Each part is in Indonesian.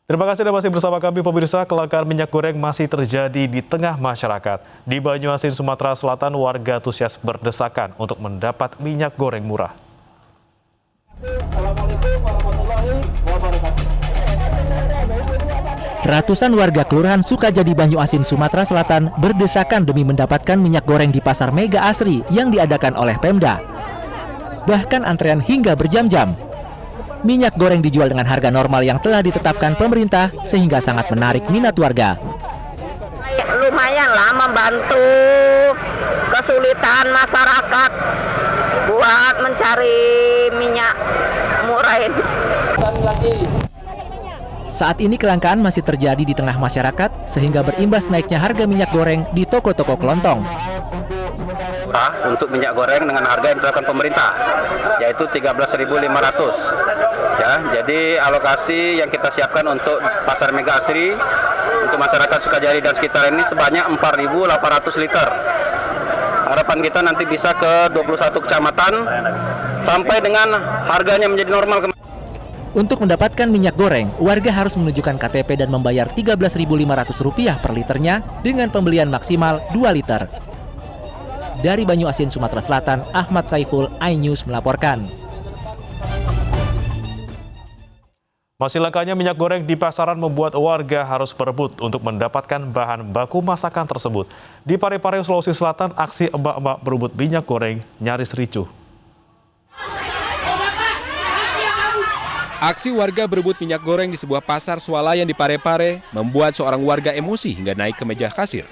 Terima kasih Anda masih bersama kami pemirsa. Kelangkaan minyak goreng masih terjadi di tengah masyarakat. Di Banyuasin, Sumatera Selatan, warga antusias berdesakan untuk mendapat minyak goreng murah. Assalamualaikum warahmatullahi wabarakatuh. Ratusan warga Kelurahan Sukajadi, Banyuasin, Sumatera Selatan berdesakan demi mendapatkan minyak goreng di Pasar Mega Asri yang diadakan oleh Pemda. Bahkan antrean hingga berjam-jam. Minyak goreng dijual dengan harga normal yang telah ditetapkan pemerintah sehingga sangat menarik minat warga. Lumayan lah membantu kesulitan masyarakat buat mencari minyak murah ini. Saat ini kelangkaan masih terjadi di tengah masyarakat sehingga berimbas naiknya harga minyak goreng di toko-toko kelontong. Untuk minyak goreng dengan harga yang ditetapkan pemerintah, yaitu 13.500. Ya, jadi alokasi yang kita siapkan untuk Pasar Mega Asri untuk masyarakat Sukajadi dan sekitar ini sebanyak 4.800 liter. Harapan kita nanti bisa ke 21 kecamatan sampai dengan harganya menjadi normal. Untuk mendapatkan minyak goreng, warga harus menunjukkan KTP dan membayar Rp13.500 per liternya dengan pembelian maksimal 2 liter. Dari Banyuasin, Sumatera Selatan, Ahmad Saiful, iNews melaporkan. Masih langkanya minyak goreng di pasaran membuat warga harus berebut untuk mendapatkan bahan baku masakan tersebut. Di Parepare, Sulawesi Selatan, aksi emak-emak berebut minyak goreng nyaris ricuh. Aksi warga berebut minyak goreng di sebuah pasar swalayan di Parepare membuat seorang warga emosi hingga naik ke meja kasir.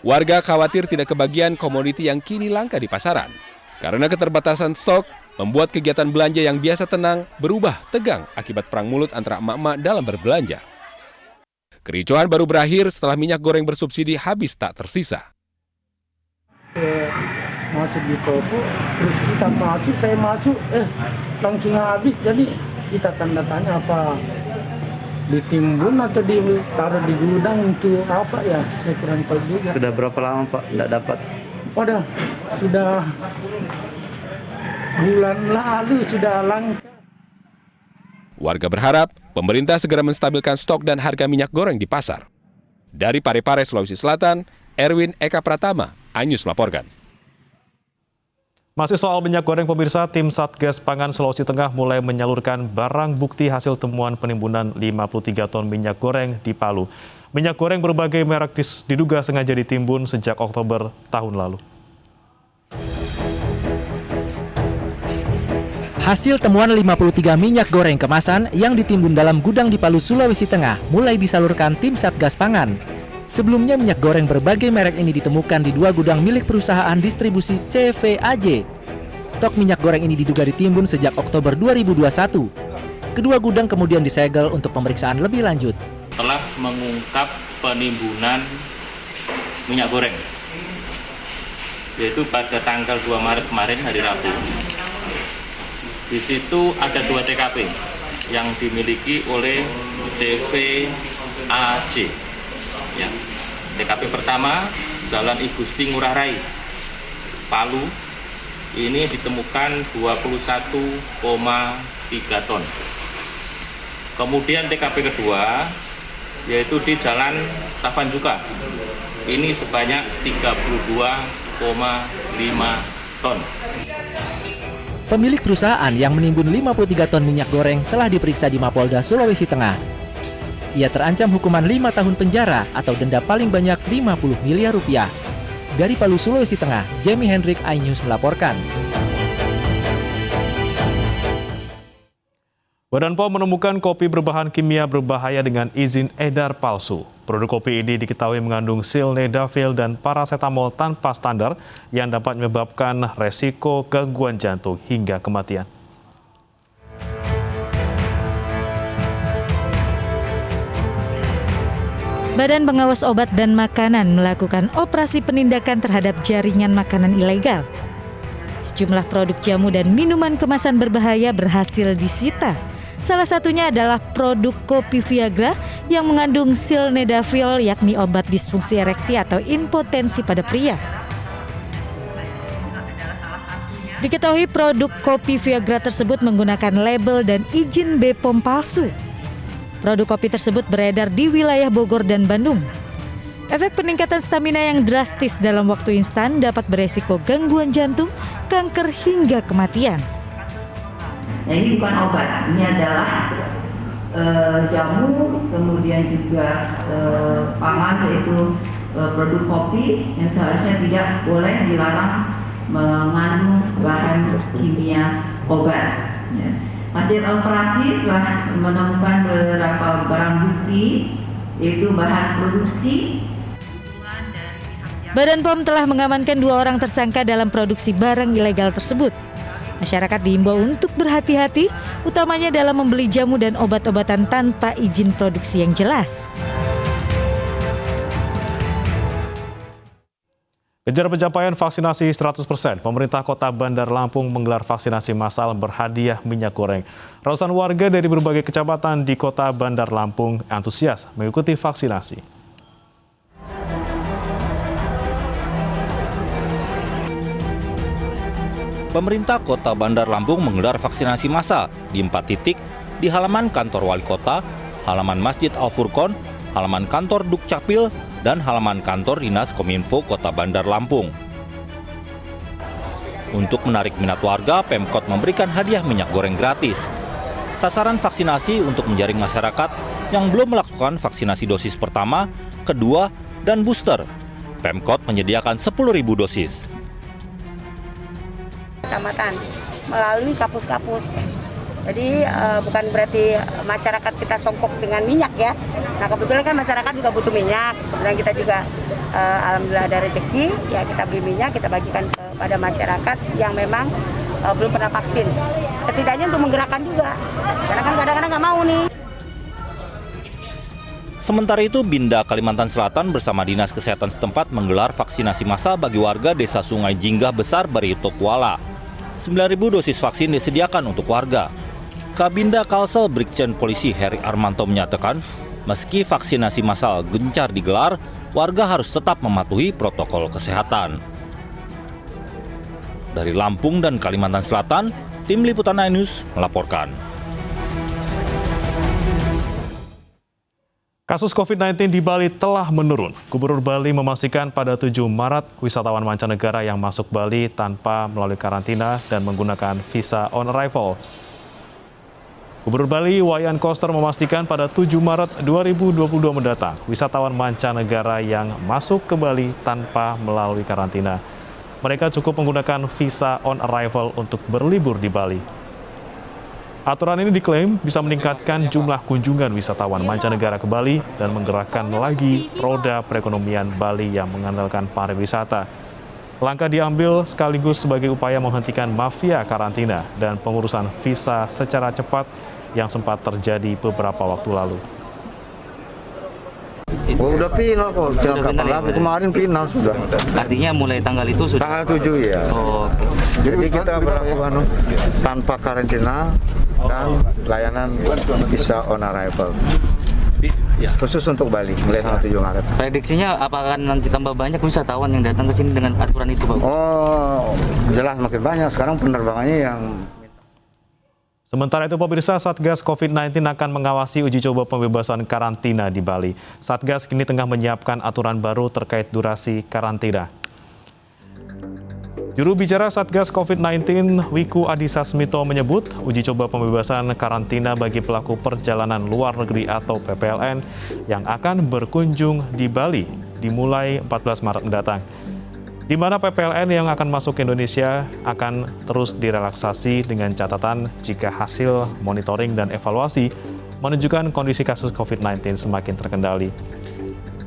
Warga khawatir tidak kebagian komoditi yang kini langka di pasaran. Karena keterbatasan stok, membuat kegiatan belanja yang biasa tenang berubah tegang akibat perang mulut antara emak-emak dalam berbelanja. Kericuhan baru berakhir setelah minyak goreng bersubsidi habis tak tersisa. Masuk di toko, terus kita masuk, saya masuk, langsung habis. Jadi kita tanda tanya apa ditimbun atau ditaruh di gudang untuk apa ya, saya kurang tahu juga. Sudah berapa lama Pak tidak dapat? Sudah bulan lalu sudah langka. Warga berharap pemerintah segera menstabilkan stok dan harga minyak goreng di pasar. Dari Parepare, Sulawesi Selatan, Erwin Eka Pratama, iNews melaporkan. Masih soal minyak goreng pemirsa, tim Satgas Pangan Sulawesi Tengah mulai menyalurkan barang bukti hasil temuan penimbunan 53 ton minyak goreng di Palu. Minyak goreng berbagai merek diduga sengaja ditimbun sejak Oktober tahun lalu. Hasil temuan 53 minyak goreng kemasan yang ditimbun dalam gudang di Palu, Sulawesi Tengah mulai disalurkan tim Satgas Pangan. Sebelumnya minyak goreng berbagai merek ini ditemukan di 2 gudang milik perusahaan distribusi CVAJ. Stok minyak goreng ini diduga ditimbun sejak Oktober 2021. Kedua gudang kemudian disegel untuk pemeriksaan lebih lanjut. Telah mengungkap penimbunan minyak goreng, yaitu pada tanggal 2 Maret kemarin, hari Rabu. Di situ ada 2 TKP yang dimiliki oleh CVAJ. Ya. TKP pertama, Jalan I Gusti Ngurah Rai, Palu. Ini ditemukan 21,3 ton. Kemudian TKP kedua, yaitu di Jalan Tavanjuka. Ini sebanyak 32,5 ton. Pemilik perusahaan yang menimbun 53 ton minyak goreng telah diperiksa di Mapolda Sulawesi Tengah. Ia terancam hukuman 5 tahun penjara atau denda paling banyak Rp50 miliar. Dari Palu, Sulawesi Tengah, Jamie Hendrik, iNews melaporkan. Badan POM menemukan kopi berbahan kimia berbahaya dengan izin edar palsu. Produk kopi ini diketahui mengandung sildenafil dan parasetamol tanpa standar yang dapat menyebabkan resiko gangguan jantung hingga kematian. Badan Pengawas Obat dan Makanan melakukan operasi penindakan terhadap jaringan makanan ilegal. Sejumlah produk jamu dan minuman kemasan berbahaya berhasil disita. Salah satunya adalah produk kopi Viagra yang mengandung sildenafil, yakni obat disfungsi ereksi atau impotensi pada pria. Diketahui produk kopi Viagra tersebut menggunakan label dan izin BPOM palsu. Produk kopi tersebut beredar di wilayah Bogor dan Bandung. Efek peningkatan stamina yang drastis dalam waktu instan dapat beresiko gangguan jantung, kanker hingga kematian. Nah, ini bukan obat, ini adalah jamu, kemudian juga pangan, yaitu produk kopi yang seharusnya tidak boleh dilarang mengandung bahan kimia obat. Hasil operasi telah menemukan beberapa barang bukti, yaitu bahan produksi. Badan POM telah mengamankan 2 orang tersangka dalam produksi barang ilegal tersebut. Masyarakat diimbau untuk berhati-hati, utamanya dalam membeli jamu dan obat-obatan tanpa izin produksi yang jelas. Kejar pencapaian vaksinasi 100%, pemerintah Kota Bandar Lampung menggelar vaksinasi massal berhadiah minyak goreng. Ratusan warga dari berbagai kecamatan di Kota Bandar Lampung antusias mengikuti vaksinasi. Pemerintah Kota Bandar Lampung menggelar vaksinasi massal di 4 titik di halaman kantor wali kota, halaman Masjid Al-Furqon, halaman kantor Dukcapil, dan halaman kantor Dinas Kominfo Kota Bandar Lampung. Untuk menarik minat warga, Pemkot memberikan hadiah minyak goreng gratis. Sasaran vaksinasi untuk menjaring masyarakat yang belum melakukan vaksinasi dosis pertama, kedua, dan booster. Pemkot menyediakan 10.000 dosis. Kecamatan melalui kapus-kapus. Jadi bukan berarti masyarakat kita songkok dengan minyak ya. Nah kebetulan kan masyarakat juga butuh minyak. Kemudian kita juga alhamdulillah ada rezeki, ya kita beli minyak, kita bagikan kepada masyarakat yang memang belum pernah vaksin. Setidaknya untuk menggerakkan juga. Karena kan kadang-kadang nggak mau nih. Sementara itu, Binda Kalimantan Selatan bersama Dinas Kesehatan setempat menggelar vaksinasi massal bagi warga Desa Sungai Jinggah Besar Barito Kuala. 9.000 dosis vaksin disediakan untuk warga. Kabinda Kalsel Brigjen Polisi Heri Armanto menyatakan, meski vaksinasi massal gencar digelar, warga harus tetap mematuhi protokol kesehatan. Dari Lampung dan Kalimantan Selatan, tim Liputan iNews melaporkan. Kasus COVID-19 di Bali telah menurun. Gubernur Bali memastikan pada 7 Maret wisatawan mancanegara yang masuk Bali tanpa melalui karantina dan menggunakan visa on arrival. Gubernur Bali Wayan Koster memastikan pada 7 Maret 2022 mendatang wisatawan mancanegara yang masuk ke Bali tanpa melalui karantina. Mereka cukup menggunakan visa on arrival untuk berlibur di Bali. Aturan ini diklaim bisa meningkatkan jumlah kunjungan wisatawan mancanegara ke Bali dan menggerakkan lagi roda perekonomian Bali yang mengandalkan pariwisata. Langkah diambil sekaligus sebagai upaya menghentikan mafia karantina dan pengurusan visa secara cepat yang sempat terjadi beberapa waktu lalu. Udah final kok, kapan lagi kemarin final sudah. Artinya mulai tanggal itu sudah? Tanggal 7 ya. Oh, okay. Jadi kita berlaku tanpa karantina dan layanan visa on arrival. Khusus untuk Bali, mulai tanggal 7 Maret. Prediksinya apakah nanti tambah banyak wisatawan yang datang ke sini dengan aturan itu, Pak? Oh, jelas makin banyak. Sekarang penerbangannya yang... Sementara itu, pemirsa, Satgas COVID-19 akan mengawasi uji coba pembebasan karantina di Bali. Satgas kini tengah menyiapkan aturan baru terkait durasi karantina. Juru bicara Satgas COVID-19, Wiku Adhisa Smito menyebut uji coba pembebasan karantina bagi pelaku perjalanan luar negeri atau PPLN yang akan berkunjung di Bali dimulai 14 Maret mendatang. Di mana PPLN yang akan masuk ke Indonesia akan terus direlaksasi dengan catatan jika hasil monitoring dan evaluasi menunjukkan kondisi kasus COVID-19 semakin terkendali.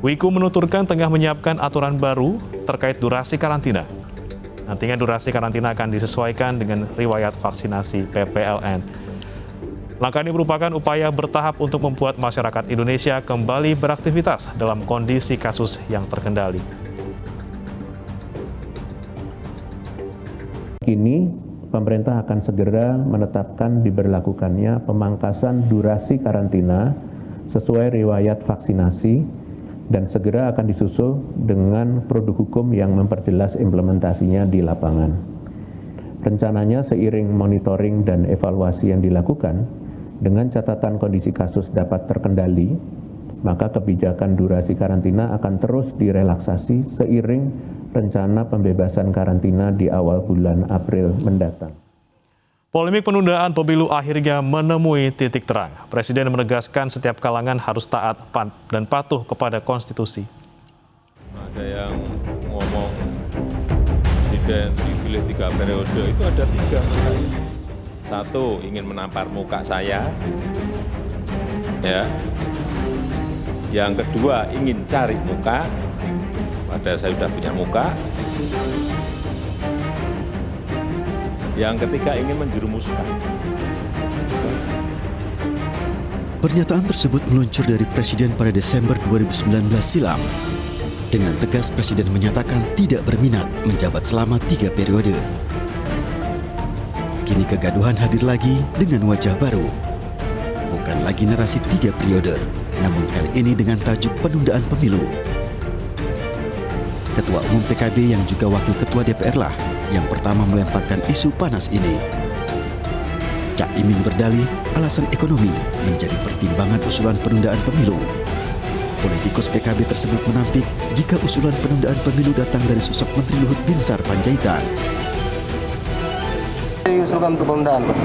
Wiku menuturkan tengah menyiapkan aturan baru terkait durasi karantina. Nantinya durasi karantina akan disesuaikan dengan riwayat vaksinasi PPLN. Langkah ini merupakan upaya bertahap untuk membuat masyarakat Indonesia kembali beraktivitas dalam kondisi kasus yang terkendali. Kini, pemerintah akan segera menetapkan diberlakukannya pemangkasan durasi karantina sesuai riwayat vaksinasi dan segera akan disusul dengan produk hukum yang memperjelas implementasinya di lapangan. Rencananya seiring monitoring dan evaluasi yang dilakukan, Dengan catatan kondisi kasus dapat terkendali, maka kebijakan durasi karantina akan terus direlaksasi seiring rencana pembebasan karantina di awal bulan April mendatang. Polemik penundaan pemilu akhirnya menemui titik terang. Presiden menegaskan setiap kalangan harus taat dan patuh kepada konstitusi. Ada yang ngomong presiden dipilih 3 periode, itu ada 3 menurut saya. 1, ingin menampar muka saya, ya. Yang kedua, ingin cari muka, padahal saya sudah punya muka. Yang ketiga, ingin menjerumuskan. Pernyataan tersebut meluncur dari Presiden pada Desember 2019 silam. Dengan tegas Presiden menyatakan tidak berminat menjabat selama 3 periode. Kini kegaduhan hadir lagi dengan wajah baru. Bukan lagi narasi 3 periode, namun kali ini dengan tajuk penundaan pemilu. Ketua Umum PKB yang juga Wakil Ketua DPR lah yang pertama melemparkan isu panas ini. Cak Imin berdalih alasan ekonomi menjadi pertimbangan usulan penundaan pemilu. Politikus PKB tersebut menampik jika usulan penundaan pemilu datang dari sosok Menteri Luhut Binsar Panjaitan. Diusulkan untuk penundaan, Pak.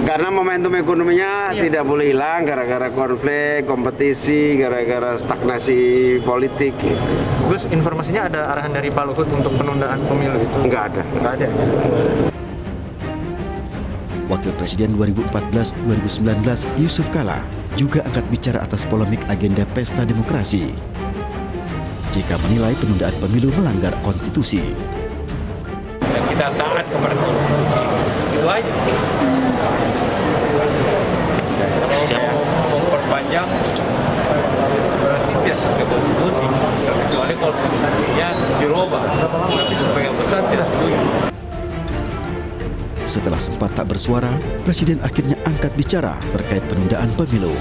Karena momentum ekonominya tidak boleh hilang gara-gara konflik, kompetisi, gara-gara stagnasi politik gitu. Terus informasinya ada arahan dari Pak Luhut untuk penundaan pemilu itu? Enggak ada. Wakil Presiden 2014-2019 Yusuf Kala juga angkat bicara atas polemik agenda pesta demokrasi. Jika menilai penundaan pemilu melanggar konstitusi. Kita taat kepada konstitusi, itu aja. Kalau mau memperpanjang berarti tidak sesuai konstitusi, kecuali konstitusinya dirubah, tapi sebagian besar tidak setuju. Setelah sempat tak bersuara, Presiden akhirnya angkat bicara terkait penundaan pemilu.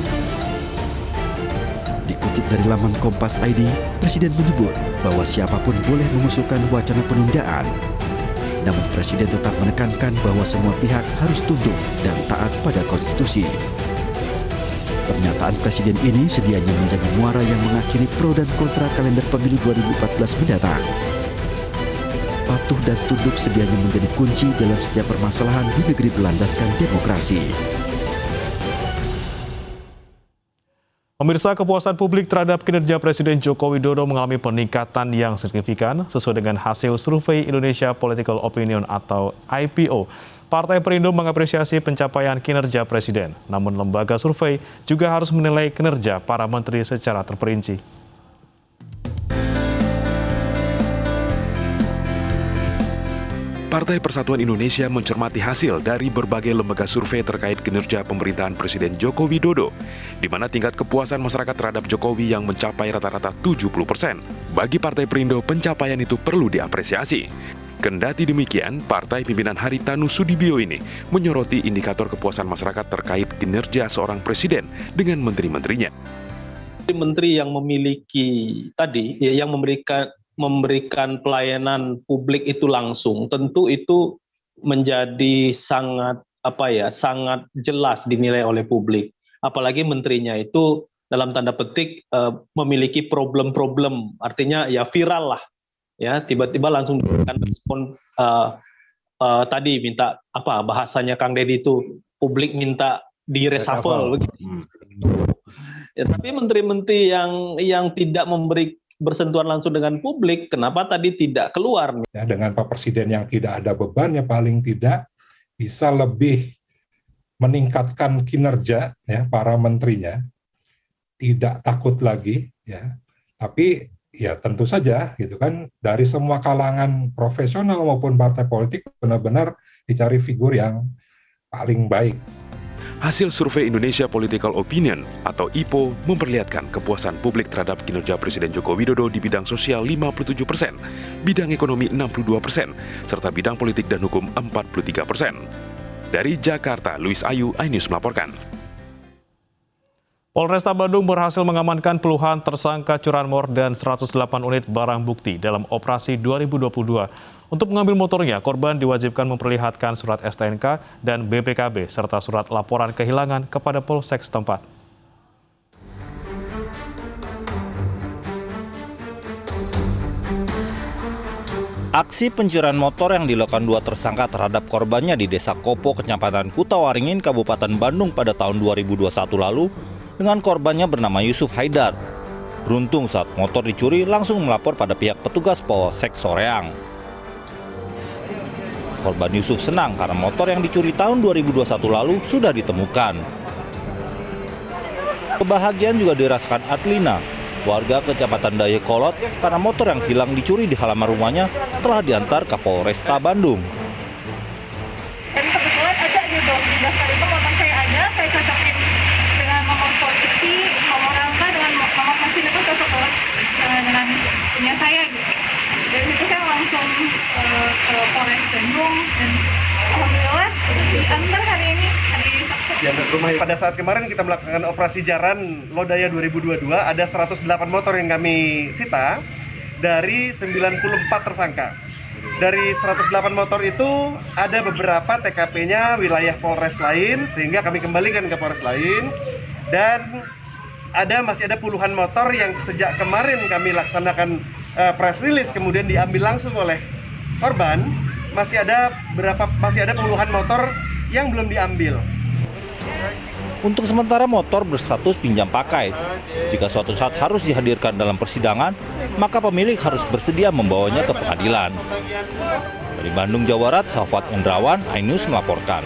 Dikutip dari laman Kompas ID, Presiden menyebut bahwa siapapun boleh mengusulkan wacana penundaan. Namun Presiden tetap menekankan bahwa semua pihak harus tunduk dan taat pada konstitusi. Pernyataan Presiden ini sedianya menjadi muara yang mengakhiri pro dan kontra kalender pemilu 2014 mendatang. Patuh dan tunduk sedianya menjadi kunci dalam setiap permasalahan di negeri berlandaskan demokrasi. Pemirsa, kepuasan publik terhadap kinerja Presiden Joko Widodo mengalami peningkatan yang signifikan sesuai dengan hasil survei Indonesia Political Opinion atau IPO. Partai Perindo mengapresiasi pencapaian kinerja Presiden, namun lembaga survei juga harus menilai kinerja para menteri secara terperinci. Partai Persatuan Indonesia mencermati hasil dari berbagai lembaga survei terkait kinerja pemerintahan Presiden Joko Widodo, di mana tingkat kepuasan masyarakat terhadap Jokowi yang mencapai rata-rata 70%. Bagi Partai Perindo, pencapaian itu perlu diapresiasi. Kendati demikian, Partai pimpinan Haritanu Sudibyo ini menyoroti indikator kepuasan masyarakat terkait kinerja seorang presiden dengan menteri-menterinya. Menteri yang memiliki tadi, yang memberikan pelayanan publik itu langsung, tentu itu menjadi sangat sangat jelas dinilai oleh publik. Apalagi menterinya itu dalam tanda petik memiliki problem-problem, artinya ya viral lah, ya tiba-tiba langsung memberikan respon tadi minta bahasanya Kang Deddy itu publik minta di reshuffle begitu. Ya, tapi menteri-menteri yang tidak bersentuhan langsung dengan publik, kenapa tadi tidak keluar? Ya, dengan Pak Presiden yang tidak ada bebannya, paling tidak bisa lebih meningkatkan kinerja ya para menterinya, tidak takut lagi ya. Tapi ya tentu saja gitu kan, dari semua kalangan profesional maupun partai politik benar-benar dicari figur yang paling baik. Hasil survei Indonesia Political Opinion atau IPO memperlihatkan kepuasan publik terhadap kinerja Presiden Joko Widodo di bidang sosial 57%, bidang ekonomi 62%, serta bidang politik dan hukum 43%. Dari Jakarta, Luis Ayu, iNews melaporkan. Polresta Bandung berhasil mengamankan puluhan tersangka curanmor dan 108 unit barang bukti dalam operasi 2022 Untuk mengambil motornya, korban diwajibkan memperlihatkan surat STNK dan BPKB serta surat laporan kehilangan kepada Polsek setempat. Aksi pencurian motor yang dilakukan dua tersangka terhadap korbannya di Desa Kopo, Kecamatan Kutawaringin, Kabupaten Bandung pada tahun 2021 lalu dengan korbannya bernama Yusuf Haidar. Beruntung saat motor dicuri langsung melapor pada pihak petugas Polsek Soreang. Korban Yusuf senang karena motor yang dicuri tahun 2021 lalu sudah ditemukan. Kebahagiaan juga dirasakan Adlina, warga Kecamatan Dayakolot, karena motor yang hilang dicuri di halaman rumahnya telah diantar ke Polresta Bandung. Dan kebetulan ada gitu, di daftar itu motor saya ada, saya cocokin dengan nomor polisi, nomor rangka dengan nomor mesin itu cocok banget dengan punya saya gitu. Dari situ saya langsung ke Polres Bandung dan alhamdulillah diantar hari ini, hari Sabtu. Pada saat kemarin kita melaksanakan operasi Jaran Lodaya 2022, ada 108 motor yang kami sita dari 94 tersangka. Dari 108 motor itu ada beberapa TKP-nya wilayah Polres lain, sehingga kami kembalikan ke Polres lain. Dan masih ada puluhan motor yang sejak kemarin kami laksanakan press release kemudian diambil langsung oleh korban. Masih ada puluhan motor yang belum diambil. Untuk sementara motor berstatus pinjam pakai. Jika suatu saat harus dihadirkan dalam persidangan, maka pemilik harus bersedia membawanya ke pengadilan. Dari Bandung, Jawa Barat, Safat Indrawan, iNews melaporkan.